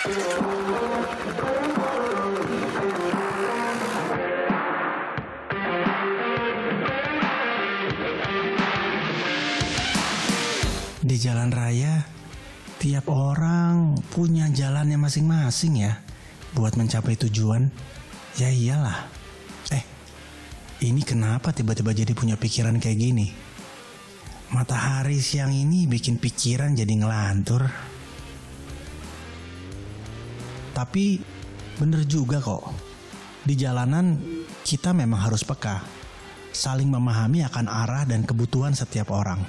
Di jalan raya, tiap orang punya jalannya masing-masing ya buat mencapai tujuan. Ya iyalah. Ini kenapa tiba-tiba jadi punya pikiran kayak gini? Matahari siang ini bikin pikiran jadi ngelantur. Tapi bener juga kok. Di jalanan kita memang harus peka, saling memahami akan arah dan kebutuhan setiap orang.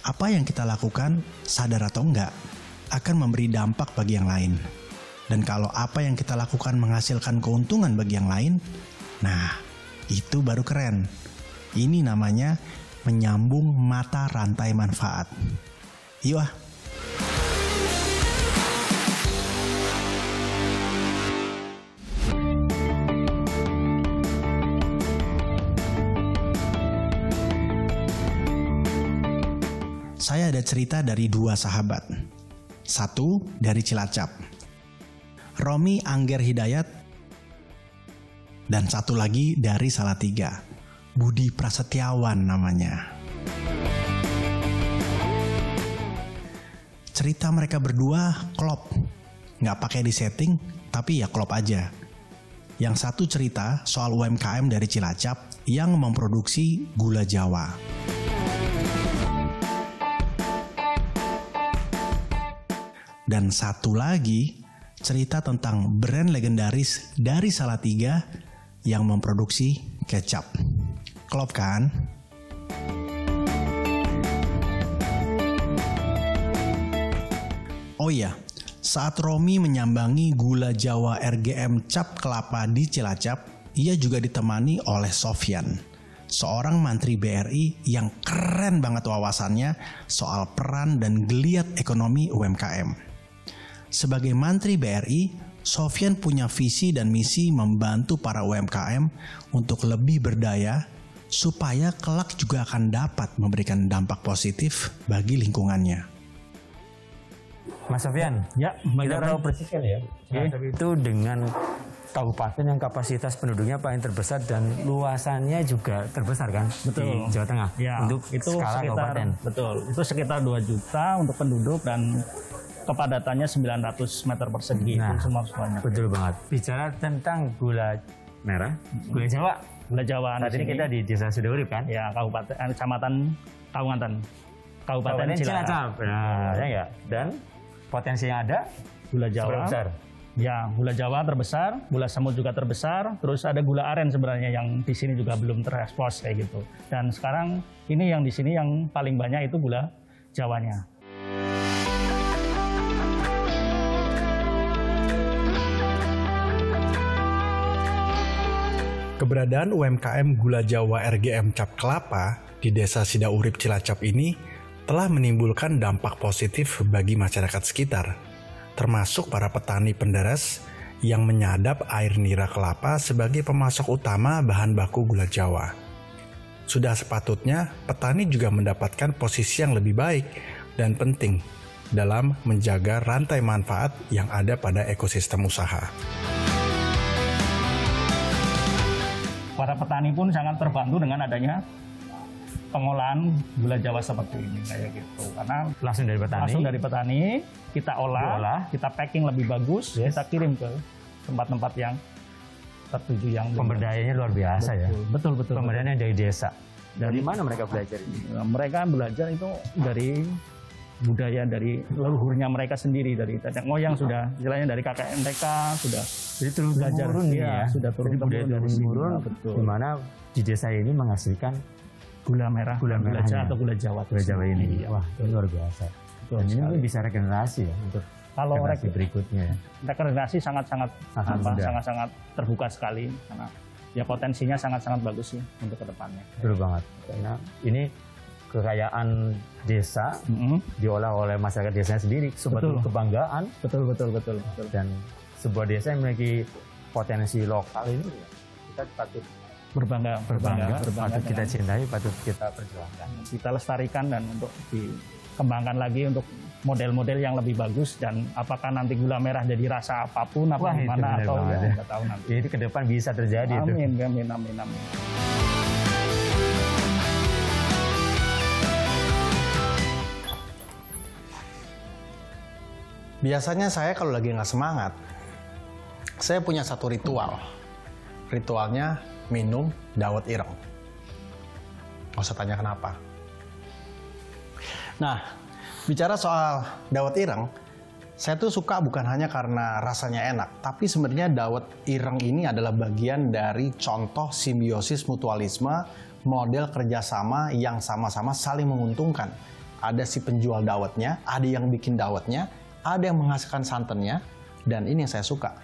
Apa yang kita lakukan, sadar atau enggak, akan memberi dampak bagi yang lain. Dan kalau apa yang kita lakukan menghasilkan keuntungan bagi yang lain, nah itu baru keren. Ini namanya menyambung mata rantai manfaat. Yuk ah. Saya ada cerita dari dua sahabat. Satu dari Cilacap, Romi Angger Hidayat, dan satu lagi dari Salatiga, Budi Prasetyawan namanya. Cerita mereka berdua klop, nggak pakai disetting, tapi ya klop aja. Yang satu cerita soal UMKM dari Cilacap yang memproduksi gula Jawa. Dan satu lagi cerita tentang brand legendaris dari Salatiga yang memproduksi kecap. Klop kan? Oh iya, saat Romi menyambangi gula Jawa RGM Cap Kelapa di Cilacap, ia juga ditemani oleh Sofyan, seorang mantri BRI yang keren banget wawasannya soal peran dan geliat ekonomi UMKM. Sebagai mantri BRI, Sofyan punya visi dan misi membantu para UMKM untuk lebih berdaya supaya kelak juga akan dapat memberikan dampak positif bagi lingkungannya. Mas Sofyan, ya, kita tahu persis kan ya, itu dengan kabupaten yang kapasitas penduduknya paling terbesar dan luasannya juga terbesar kan? Betul. Di Jawa Tengah. Ya, untuk itu skala sekitar, kabupaten. Betul, itu sekitar 2 juta untuk penduduk dan kepadatannya 900 meter persegi. Nah, itu semuanya. Betul banget. Bicara tentang gula merah, gula Jawa. Gula Jawa. Saat ini kita di Desa Sudaurip kan? Ya, kecamatan Kabupaten Cilacap. Nah, ya enggak. Dan potensi yang ada gula Jawa. besar. Ya, gula Jawa terbesar, gula semut juga terbesar, terus ada gula aren sebenarnya yang di sini juga belum terekspos kayak gitu. Dan sekarang ini yang di sini yang paling banyak itu gula Jawanya. Keberadaan UMKM Gula Jawa RGM Cap Kelapa di Desa Sidaurip Cilacap ini telah menimbulkan dampak positif bagi masyarakat sekitar, termasuk para petani penderes yang menyadap air nira kelapa sebagai pemasok utama bahan baku gula Jawa. Sudah sepatutnya petani juga mendapatkan posisi yang lebih baik dan penting dalam menjaga rantai manfaat yang ada pada ekosistem usaha. Para petani pun sangat terbantu dengan adanya pengolahan gula Jawa seperti ini kayak gitu. Karena langsung dari petani kita olah, kita packing lebih bagus, kita kirim ke tempat-tempat yang tertuju yang pemberdayaannya luar biasa. Betul. Pemberdayaannya dari desa. Dari mana mereka belajar ini? Mereka belajar itu dari budaya, dari leluhurnya mereka sendiri, dari nenek moyang sudah, istilahnya dari kakek mereka sudah. Jadi turun belajar ya, sudah turun budaya turun, di mana di desa ini menghasilkan gula merah, gula Jawa atau gula Jawa. Gula Jawa ini, wah itu luar biasa. Dan ini bisa regenerasi ya untuk kalau generasi berikutnya. Regenerasi sangat-sangat terbuka sekali karena ya potensinya sangat-sangat bagus sih untuk kedepannya. Betul banget. Karena ini kekayaan desa diolah oleh masyarakat desanya sendiri, sebuah kebanggaan. Betul. Dan sebuah desa yang memiliki potensi lokal ini kita patut berbangga, patut kita cintai, patut kita perjuangkan. Kita lestarikan dan untuk di kembangkan lagi untuk model-model yang lebih bagus, dan apakah nanti gula merah jadi rasa apapun apa gimana atau ya nggak tahu nanti. Jadi ke depan bisa terjadi. Amin, itu. amin, amin, amin. Biasanya saya kalau lagi nggak semangat, saya punya satu ritual. Ritualnya minum dawet ireng. Nggak usah tanya kenapa. Nah, bicara soal dawet ireng, saya tuh suka bukan hanya karena rasanya enak, tapi sebenarnya dawet ireng ini adalah bagian dari contoh simbiosis mutualisme, model kerjasama yang sama-sama saling menguntungkan. Ada si penjual dawetnya, ada yang bikin dawetnya, ada yang menghasilkan santannya, dan ini yang saya suka.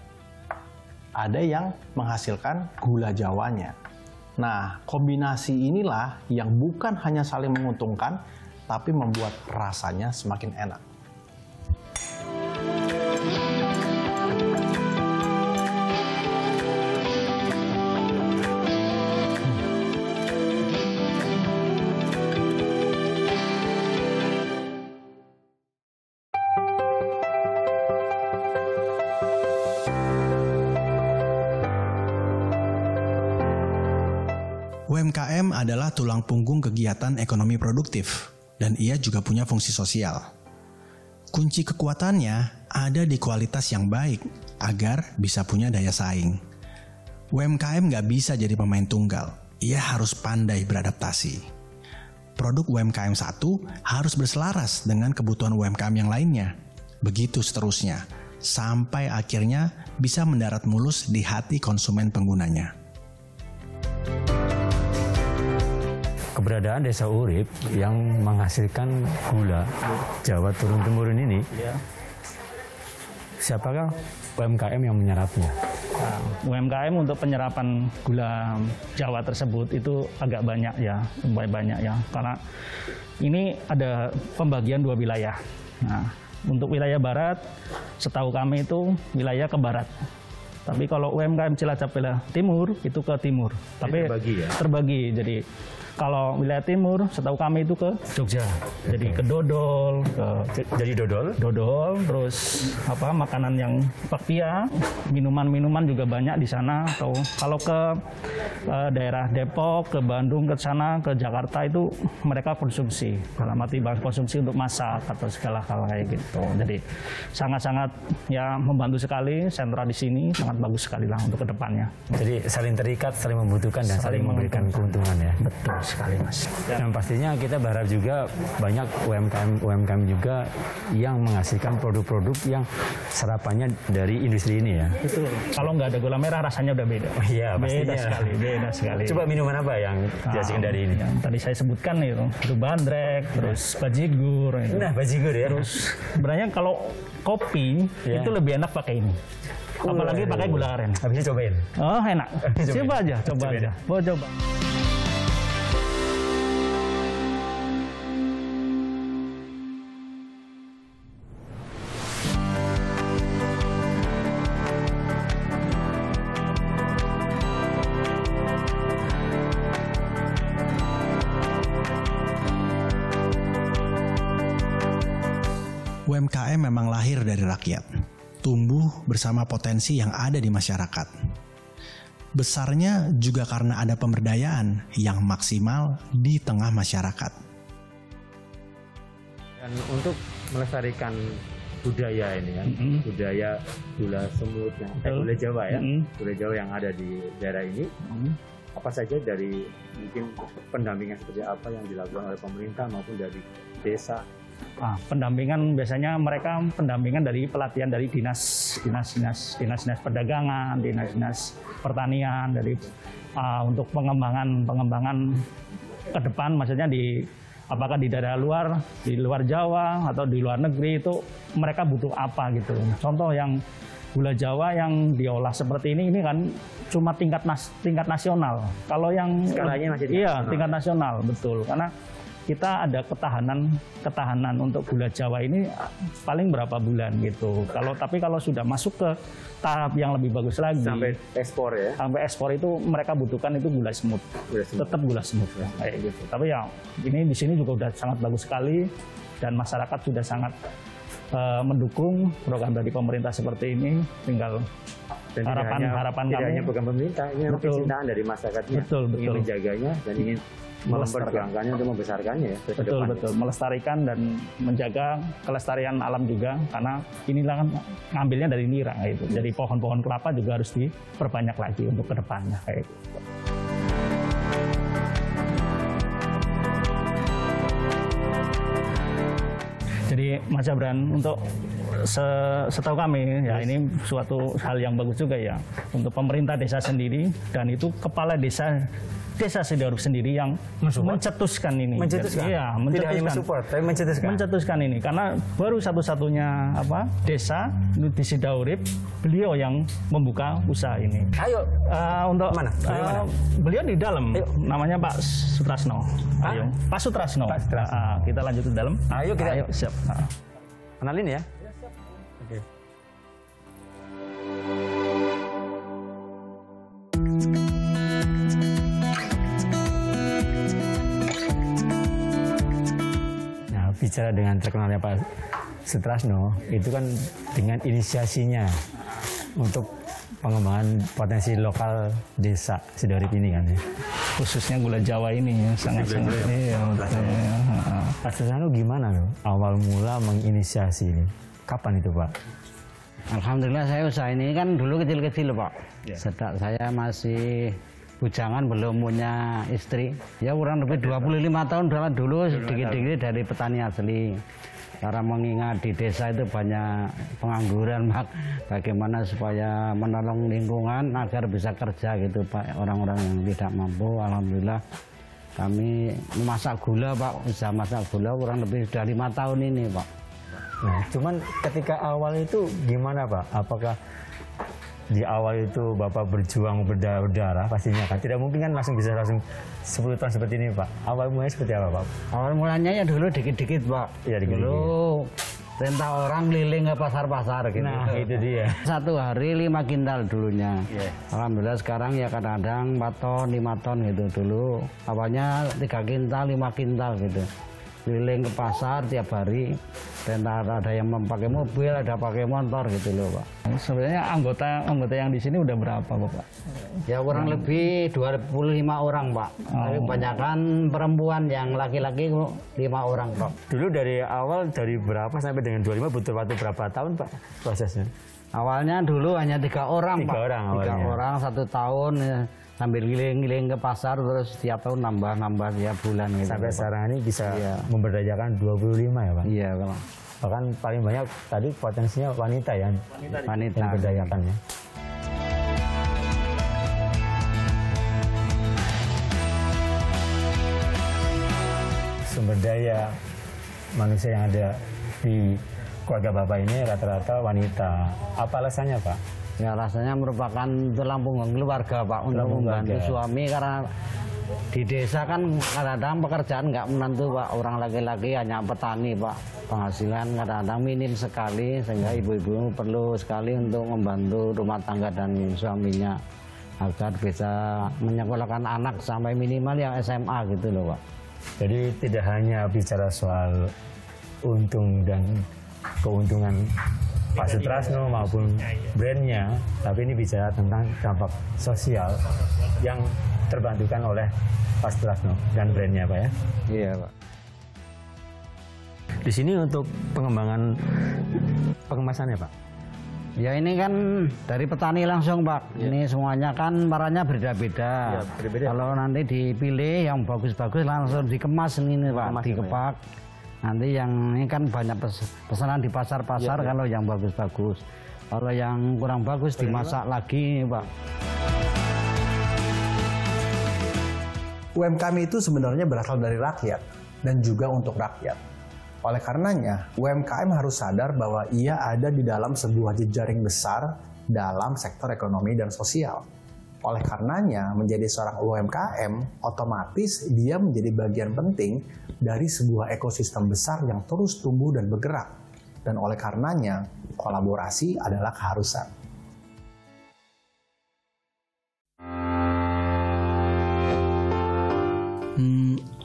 Ada yang menghasilkan gula jawanya. Nah, kombinasi inilah yang bukan hanya saling menguntungkan, tapi membuat rasanya semakin enak. UMKM adalah tulang punggung kegiatan ekonomi produktif, dan ia juga punya fungsi sosial. Kunci kekuatannya ada di kualitas yang baik agar bisa punya daya saing. UMKM nggak bisa jadi pemain tunggal, ia harus pandai beradaptasi. Produk UMKM satu harus berselaras dengan kebutuhan UMKM yang lainnya. Begitu seterusnya, sampai akhirnya bisa mendarat mulus di hati konsumen penggunanya. Keberadaan Desa Urip yang menghasilkan gula Jawa turun-temurun ini, siapakah UMKM yang menyerapnya? Nah, UMKM untuk penyerapan gula Jawa tersebut itu agak banyak ya, karena ini ada pembagian 2 wilayah. Nah, untuk wilayah barat, setahu kami itu wilayah ke barat. Tapi kalau UMKM Cilacap wilayah timur itu ke timur. Tapi terbagi. Jadi kalau wilayah timur, setahu kami itu ke Jogja. Jadi ke dodol, jadi dodol, terus makanan yang bakpia, minuman-minuman juga banyak di sana. Atau kalau ke daerah Depok, ke Bandung, ke sana, ke Jakarta itu mereka konsumsi. Dalam arti konsumsi untuk masak atau segala hal kayak gitu. Jadi sangat-sangat ya membantu sekali. Sentra di sini sangat bagus sekali lah untuk kedepannya. Jadi saling terikat, saling membutuhkan dan saling memberikan keuntungan ya. Betul sekali, Mas. Dan pastinya kita berharap juga banyak UMKM juga yang menghasilkan produk-produk yang serapannya dari industri ini ya. Betul. Kalau nggak ada gula merah rasanya udah beda. Iya, pastinya. Beda sekali. Coba minuman apa yang dihasilkan dari ini? Yang tadi saya sebutkan itu bandrek, terus bajigur. Nah, bajigur ya. Terus sebenarnya kalau kopi itu lebih enak pakai ini. Apalagi pakai gula aren. Habisnya cobain. Oh, enak. Coba aja. Mau coba. UMKM memang lahir dari rakyat, tumbuh bersama potensi yang ada di masyarakat. Besarnya juga karena ada pemberdayaan yang maksimal di tengah masyarakat. Dan untuk melestarikan budaya ini kan, budaya gula semut yang gula Jawa ya, gula Jawa yang ada di daerah ini, apa saja dari mungkin pendampingan seperti apa yang dilakukan oleh pemerintah maupun dari desa? Pendampingan biasanya mereka pendampingan dari pelatihan dari dinas perdagangan, dinas pertanian, dari untuk pengembangan ke depan, maksudnya apakah di daerah luar, di luar Jawa atau di luar negeri itu mereka butuh apa gitu. Contoh yang gula Jawa yang diolah seperti ini kan cuma tingkat nasional. Kalau yang skalanya masih tingkat nasional, betul, karena kita ada ketahanan untuk gula Jawa ini paling berapa bulan gitu. Tapi kalau sudah masuk ke tahap yang lebih bagus lagi sampai ekspor ya. Sampai ekspor itu mereka butuhkan itu gula semut. Tetap gula semut ya, kayak gitu. Tapi ya ini di sini juga udah sangat bagus sekali. dan masyarakat sudah sangat mendukung program dari pemerintah seperti ini. Tinggal harapan tidak kami hanya program pemerintah, ini memang kecintaan dari masyarakatnya, ingin menjaganya dan ingin memperjuangkannya untuk membesarkannya ya. Betul, melestarikan dan menjaga kelestarian alam juga, karena inilah kan ngambilnya dari nira gitu. Jadi pohon-pohon kelapa juga harus diperbanyak lagi untuk kedepannya kayak gitu. Jadi Mas Jabran, untuk setahu kami ya ini suatu hal yang bagus juga ya untuk pemerintah desa sendiri, dan itu kepala desa Sidoarjo sendiri yang mencetuskan ini. Iya, mencetuskan. Tidak hanya mensupport, tapi mencetuskan. Mencetuskan ini karena baru satu-satunya desa di Sidoarjo beliau yang membuka usaha ini. Ayo, untuk mana? Beliau di dalam. Ayo. Namanya Pak Sutrasno. Ayo. Pak Sutrasno. Kita lanjut ke dalam. Ayo kita. Ayo, siap. Kenalin ya. Oke. Bicara dengan terkenalnya Pak Sutrasno, itu kan dengan inisiasinya untuk pengembangan potensi lokal desa Sidoarjo ini kan ya. Khususnya gula Jawa ini ya, sangat-sangat. Iya, Pak Sutrasno gimana loh awal mula menginisiasi ini? Kapan itu Pak? Alhamdulillah saya usaha ini kan dulu kecil-kecil Pak. Ya. Sedang saya masih bujangan, belum punya istri. Ya kurang lebih 25 tahun dulu sedikit-sedikit dari petani asli. Cara mengingat di desa itu banyak pengangguran, Pak. Bagaimana supaya menolong lingkungan agar bisa kerja gitu Pak, orang-orang yang tidak mampu. Alhamdulillah kami memasak gula Pak, usaha masak gula kurang lebih sudah 5 tahun ini Pak. Nah, cuman ketika awal itu gimana Pak? Apakah di awal itu Bapak berjuang berdarah pastinya kan? Tidak mungkin kan bisa langsung 10 tahun seperti ini Pak. Awal mulanya seperti apa Pak? Awal mulanya ya dulu dikit-dikit Pak. Ya, dikit-dikit. Dulu perintah orang keliling ke pasar-pasar gitu. Nah itu dia. Satu hari 5 kintal dulunya. Yeah. Alhamdulillah sekarang ya kadang-kadang 4 ton, 5 ton gitu dulu. Awalnya 3 kintal, 5 kintal gitu. Keliling ke pasar tiap hari. Dan ada yang pakai mobil, ada pakai motor gitu loh Pak. Sebenarnya anggota yang di sini udah berapa Bapak? Ya kurang lebih 25 orang Pak. Tapi kebanyakan perempuan, yang laki-laki 5 orang Pak. Dulu dari awal dari berapa sampai dengan 25 butuh waktu berapa tahun Pak prosesnya? Awalnya dulu hanya 3 orang Pak. 3 orang awalnya. 3 orang 1 tahun ya. Sambil giling-giling ke pasar terus setiap tahun nambah tiap bulan gitu. Sampai Pak. sekarang ini bisa memberdayakan 25 ya Pak? Iya Pak. Bahkan paling banyak tadi potensinya wanita ya? Wanita. Memberdayakan ya. Sumber daya manusia yang ada di keluarga Bapak ini rata-rata wanita. Apa alasannya Pak? Ya rasanya merupakan tulang punggung keluarga Pak, untuk membantu suami, karena di desa kan kadang-kadang pekerjaan nggak menentu Pak. Orang laki-laki hanya petani Pak, penghasilan kadang-kadang minim sekali, sehingga ibu-ibu perlu sekali untuk membantu rumah tangga dan suaminya agar bisa menyekolahkan anak sampai minimal yang SMA gitu loh Pak. Jadi tidak hanya bicara soal untung dan keuntungan Pak Sutrasno maupun brandnya, tapi ini bicara tentang dampak sosial yang terbantukan oleh Pak Sutrasno dan brandnya Pak ya? Iya Pak. Di sini untuk pengembangan pengemasannya Pak? Ya ini kan dari petani langsung Pak. Ini semuanya kan barangnya berbeda-beda. Kalau nanti dipilih yang bagus-bagus langsung dikemas ini Pak, dikepak. Nanti yang ini kan banyak pesanan di pasar-pasar kalau yang bagus-bagus. Kalau yang kurang bagus dimasak lagi Pak. UMKM itu sebenarnya berasal dari rakyat dan juga untuk rakyat. Oleh karenanya, UMKM harus sadar bahwa ia ada di dalam sebuah jejaring besar dalam sektor ekonomi dan sosial. Oleh karenanya, menjadi seorang UMKM, otomatis dia menjadi bagian penting dari sebuah ekosistem besar yang terus tumbuh dan bergerak. Dan oleh karenanya, kolaborasi adalah keharusan.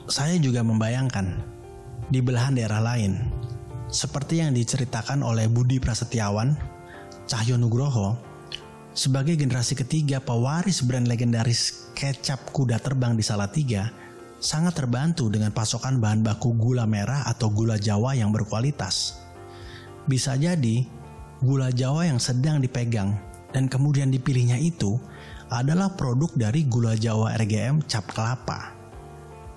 Saya juga membayangkan di belahan daerah lain. Seperti yang diceritakan oleh Budi Prasetyawan, Cahyo Nugroho, sebagai generasi ketiga pewaris brand legendaris kecap kuda terbang di Salatiga, sangat terbantu dengan pasokan bahan baku gula merah atau gula Jawa yang berkualitas. Bisa jadi, gula Jawa yang sedang dipegang dan kemudian dipilihnya itu adalah produk dari gula Jawa RGM cap kelapa.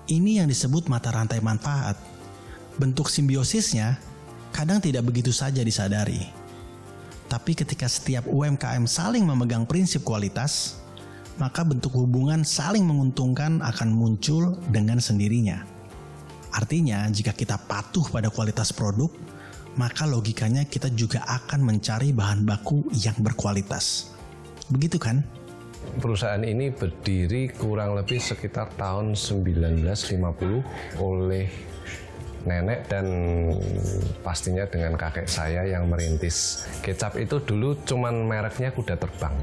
Ini yang disebut mata rantai manfaat. Bentuk simbiosisnya kadang tidak begitu saja disadari. Tapi ketika setiap UMKM saling memegang prinsip kualitas, maka bentuk hubungan saling menguntungkan akan muncul dengan sendirinya. Artinya, jika kita patuh pada kualitas produk, maka logikanya kita juga akan mencari bahan baku yang berkualitas. Begitu kan? Perusahaan ini berdiri kurang lebih sekitar tahun 1950 oleh nenek dan pastinya dengan kakek saya yang merintis. Kecap itu dulu cuman mereknya kuda terbang.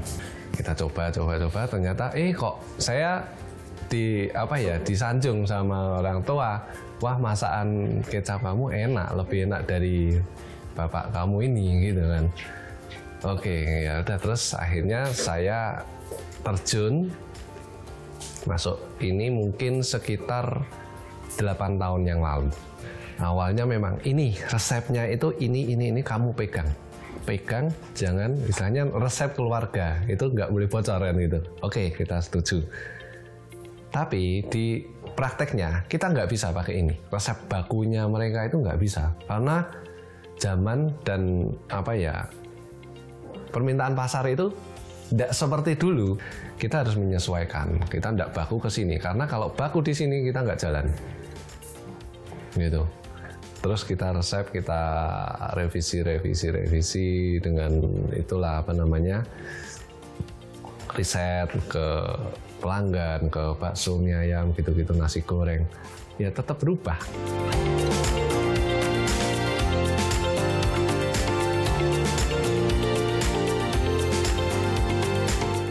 Kita coba, ternyata kok saya disanjung sama orang tua. Wah, masakan kecap kamu enak, lebih enak dari bapak kamu ini gitu kan. Oke, ya udah, terus akhirnya saya terjun masuk ini mungkin sekitar 8 tahun yang lalu. Awalnya memang ini resepnya itu ini kamu pegang, jangan misalnya resep keluarga itu nggak boleh bocoran gitu. Oke, kita setuju. Tapi di prakteknya kita nggak bisa pakai ini. Resep bakunya mereka itu nggak bisa karena zaman dan permintaan pasar itu tidak seperti dulu. Kita harus menyesuaikan. Kita tidak baku ke sini karena kalau baku di sini kita nggak jalan. Gitu. Terus kita resep, kita revisi dengan itulah riset ke pelanggan, ke bakso mie ayam, gitu-gitu, nasi goreng. Ya tetap berubah.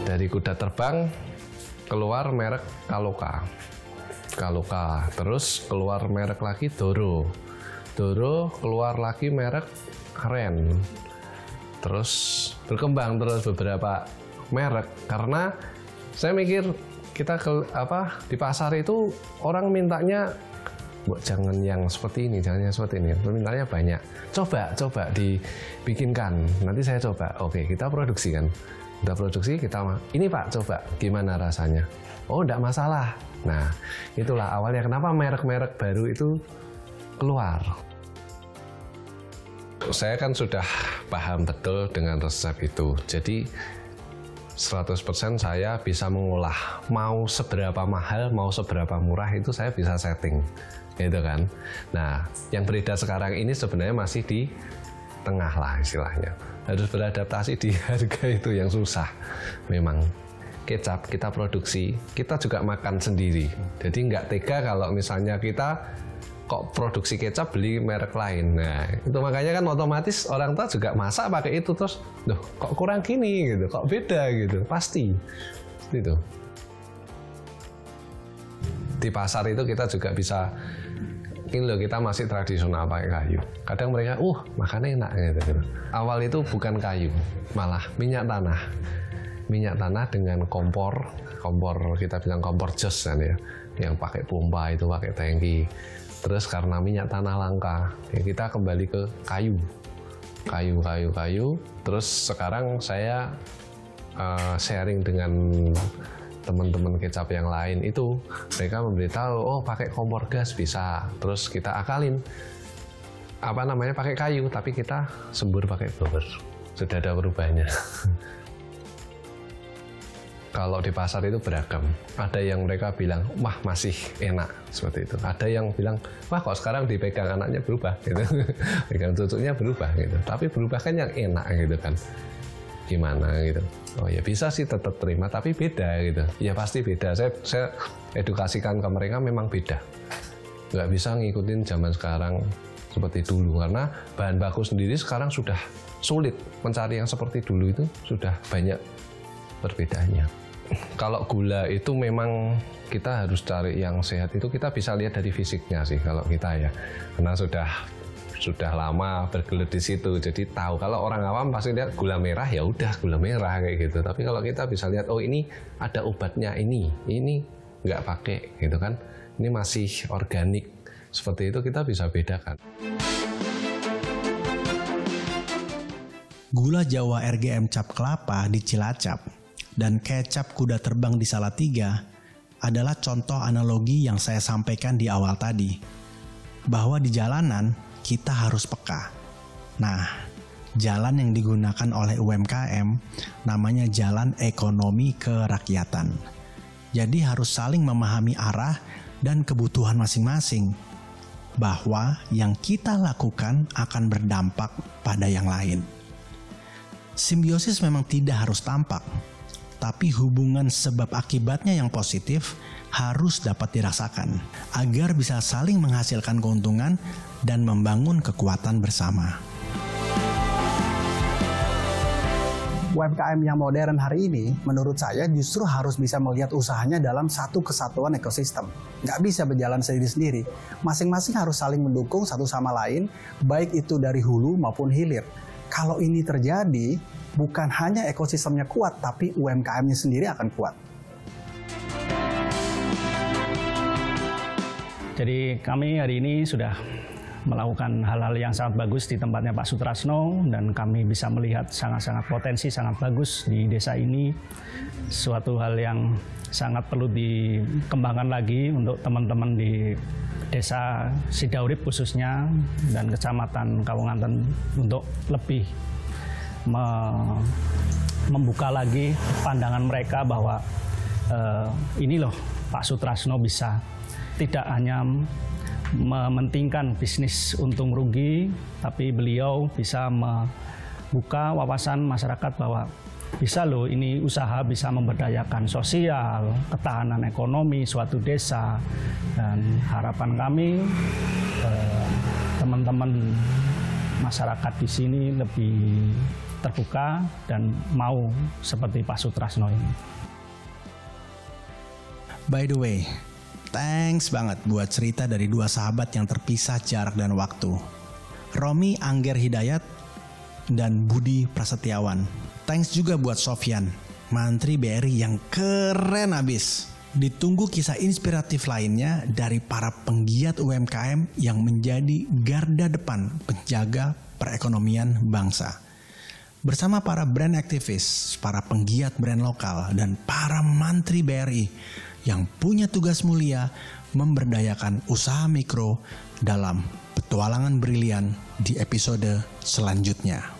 Dari kuda terbang keluar merek Kaloka, terus keluar merek lagi Doro, keluar lagi merek Ren, terus berkembang terus beberapa merek karena saya mikir kita di pasar itu orang mintanya jangan yang seperti ini, mintanya banyak. Coba dibikinkan, nanti saya coba. Oke, kita produksi kan. Ini Pak, coba gimana rasanya? Oh, enggak masalah. Nah, itulah awalnya kenapa merek-merek baru itu keluar. Saya kan sudah paham betul dengan resep itu. Jadi 100% saya bisa mengolah. Mau seberapa mahal, mau seberapa murah itu saya bisa setting. Gitu kan. Nah, yang beredar sekarang ini sebenarnya masih di tengah lah istilahnya. Harus beradaptasi di harga itu yang susah. Memang kecap kita produksi, kita juga makan sendiri. Jadi nggak tega kalau misalnya kita kok produksi kecap beli merek lain. Nah, itu makanya kan otomatis orang tua juga masak pakai itu terus, loh kok kurang gini gitu, kok beda gitu. Pasti. Itu. Di pasar itu kita juga bisa ini loh, kita masih tradisional pakai kayu. Kadang mereka, makannya enak gitu. Awal itu bukan kayu, malah minyak tanah. Minyak tanah dengan kompor kita bilang kompor jos kan ya, yang pakai pompa itu pakai tangki. Terus karena minyak tanah langka, ya kita kembali ke kayu. Terus sekarang saya sharing dengan teman-teman kecap yang lain itu, mereka memberitahu, pakai kompor gas bisa. Terus kita akalin, pakai kayu, tapi kita sembur pakai blower. Sudah ada perubahannya. Kalau di pasar itu beragam. Ada yang mereka bilang, wah masih enak, seperti itu. Ada yang bilang, wah kok sekarang dipegang anaknya berubah, gitu. Pegang cucunya berubah, gitu. Tapi berubah kan yang enak, gitu kan. Gimana, gitu. Oh ya bisa sih tetap terima, tapi beda, gitu. Ya pasti beda. Saya edukasikan ke mereka memang beda. Nggak bisa ngikutin zaman sekarang seperti dulu. Karena bahan baku sendiri sekarang sudah sulit. Mencari yang seperti dulu itu sudah banyak perbedaannya. kalau gula itu memang kita harus cari yang sehat, itu kita bisa lihat dari fisiknya sih kalau kita ya, karena sudah lama bergelut di situ, jadi tahu. Kalau orang awam pasti lihat gula merah, ya udah gula merah kayak gitu. Tapi kalau kita bisa lihat, oh ini ada obatnya, ini nggak pakai gitu kan, ini masih organik, seperti itu kita bisa bedakan. Gula Jawa RGM cap kelapa di Cilacap dan kecap kuda terbang di Salatiga adalah contoh analogi yang saya sampaikan di awal tadi, bahwa di jalanan kita harus peka. Nah, jalan yang digunakan oleh UMKM namanya jalan ekonomi kerakyatan. Jadi harus saling memahami arah dan kebutuhan masing-masing, bahwa yang kita lakukan akan berdampak pada yang lain. Simbiosis memang tidak harus tampak, tapi hubungan sebab akibatnya yang positif harus dapat dirasakan agar bisa saling menghasilkan keuntungan dan membangun kekuatan bersama. UMKM yang modern hari ini menurut saya justru harus bisa melihat usahanya dalam satu kesatuan ekosistem. Nggak bisa berjalan sendiri-sendiri. Masing-masing harus saling mendukung satu sama lain, baik itu dari hulu maupun hilir. Kalau ini terjadi, bukan hanya ekosistemnya kuat, tapi UMKM-nya sendiri akan kuat. Jadi kami hari ini sudah melakukan hal-hal yang sangat bagus di tempatnya Pak Sutrasno, dan kami bisa melihat sangat-sangat potensi, sangat bagus di desa ini. Suatu hal yang sangat perlu dikembangkan lagi untuk teman-teman di Desa Sidaurip khususnya dan Kecamatan Kawunganten untuk lebih membuka lagi pandangan mereka bahwa ini loh Pak Sutrasno bisa tidak hanya mementingkan bisnis untung rugi, tapi beliau bisa membuka wawasan masyarakat bahwa bisa loh ini usaha bisa memberdayakan sosial, ketahanan ekonomi suatu desa. Dan harapan kami teman-teman masyarakat di sini lebih terbuka dan mau seperti Pak Sutrasno ini. By the way, thanks banget buat cerita dari dua sahabat yang terpisah jarak dan waktu. Romi Angger Hidayat dan Budi Prasetyawan. Thanks juga buat Sofyan, Mantri BRI yang keren abis. Ditunggu kisah inspiratif lainnya dari para penggiat UMKM yang menjadi garda depan penjaga perekonomian bangsa. Bersama para brand aktivis, para penggiat brand lokal, dan para Mantri BRI yang punya tugas mulia memberdayakan usaha mikro dalam petualangan brilian di episode selanjutnya.